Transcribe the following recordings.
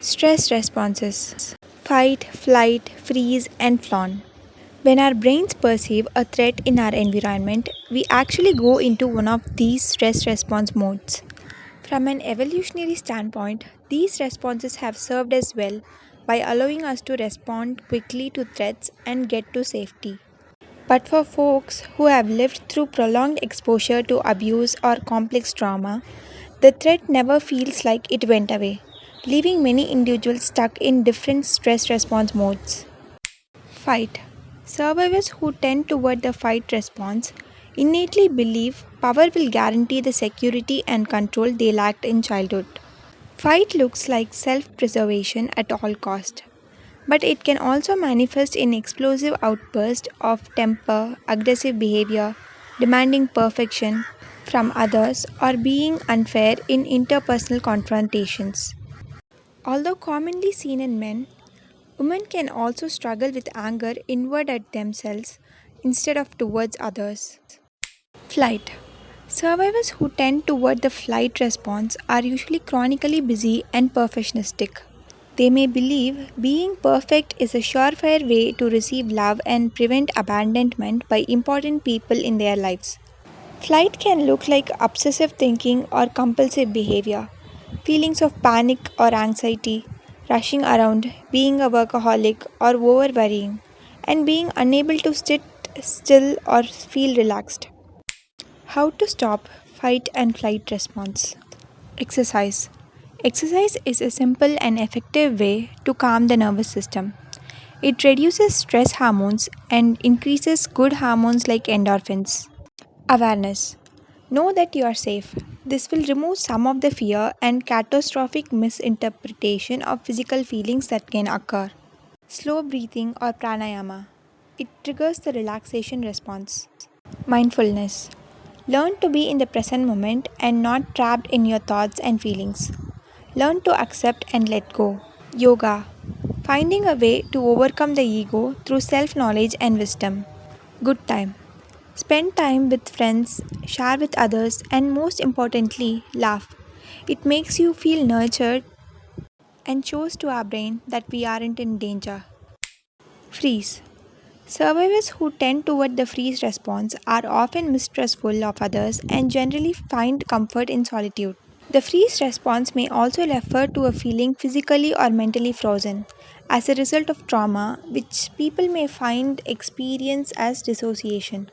Stress responses: fight, flight, freeze, and fawn. When our brains perceive a threat in our environment, we actually go into one of these stress response modes. From an evolutionary standpoint, these responses have served us well by allowing us to respond quickly to threats and get to safety. But for folks who have lived through prolonged exposure to abuse or complex trauma, the threat never feels like it went away, leaving many individuals stuck in different stress response modes. Fight. Survivors who tend toward the fight response innately believe power will guarantee the security and control they lacked in childhood. Fight looks like self preservation at all cost, but it can also manifest in explosive outbursts of temper, aggressive behavior, demanding perfection from others, or being unfair in interpersonal confrontations. Although commonly seen in men, women can also struggle with anger inward at themselves instead of towards others. Flight. Survivors who tend toward the flight response are usually chronically busy and perfectionistic. They may believe being perfect is a surefire way to receive love and prevent abandonment by important people in their lives. Flight can look like obsessive thinking or compulsive behavior, feelings of panic or anxiety, rushing around, being a workaholic or over worrying, and being unable to sit still or feel relaxed. How to stop fight and flight response? Exercise. Exercise is a simple and effective way to calm the nervous system. It reduces stress hormones and increases good hormones like endorphins. Awareness. Know that you are safe. This will remove some of the fear and catastrophic misinterpretation of physical feelings that can occur. Slow breathing or pranayama. It triggers the relaxation response. Mindfulness. Learn to be in the present moment and not trapped in your thoughts and feelings. Learn to accept and let go. Yoga. Finding a way to overcome the ego through self knowledge and wisdom. Good time. Spend time with friends, share with others, and most importantly, laugh. It makes you feel nurtured and shows to our brain that we aren't in danger. Freeze. Survivors who tend toward the freeze response are often mistrustful of others and generally find comfort in solitude. The freeze response may also refer to a feeling physically or mentally frozen as a result of trauma, which people may find experience as dissociation.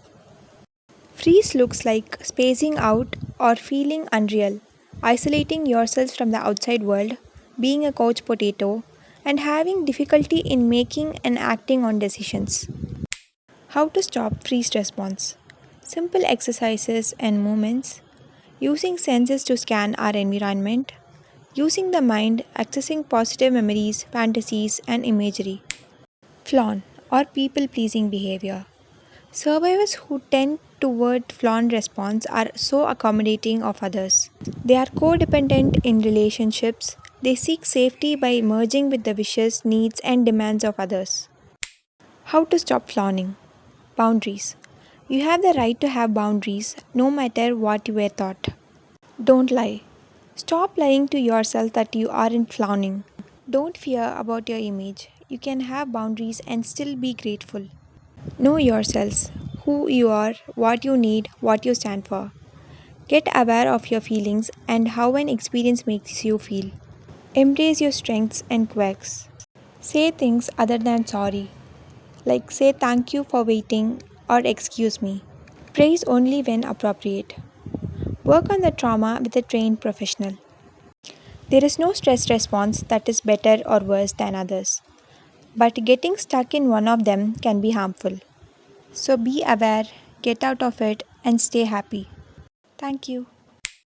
Freeze looks like spacing out or feeling unreal, isolating yourself from the outside world, being a couch potato, and having difficulty in making and acting on decisions. How to stop freeze response? Simple exercises and movements, using senses to scan our environment, using the mind, accessing positive memories, fantasies, and imagery. Flawn or people pleasing behavior. Survivors who tend toward flaunt response are so accommodating of others. They are codependent in relationships. They seek safety by merging with the wishes, needs, and demands of others. How to stop fawning? Boundaries. You have the right to have boundaries no matter what you were taught. Don't lie. Stop lying to yourself that you aren't fawning. Don't fear about your image. You can have boundaries and still be grateful. Know yourselves, who you are, what you need, what you stand for. Get aware of your feelings and how an experience makes you feel. Embrace your strengths and quirks. Say things other than sorry, like say thank you for waiting or excuse me. Praise only when appropriate. Work on the trauma with a trained professional. There is no stress response that is better or worse than others, but getting stuck in one of them can be harmful. So be aware, get out of it, and stay happy. Thank you.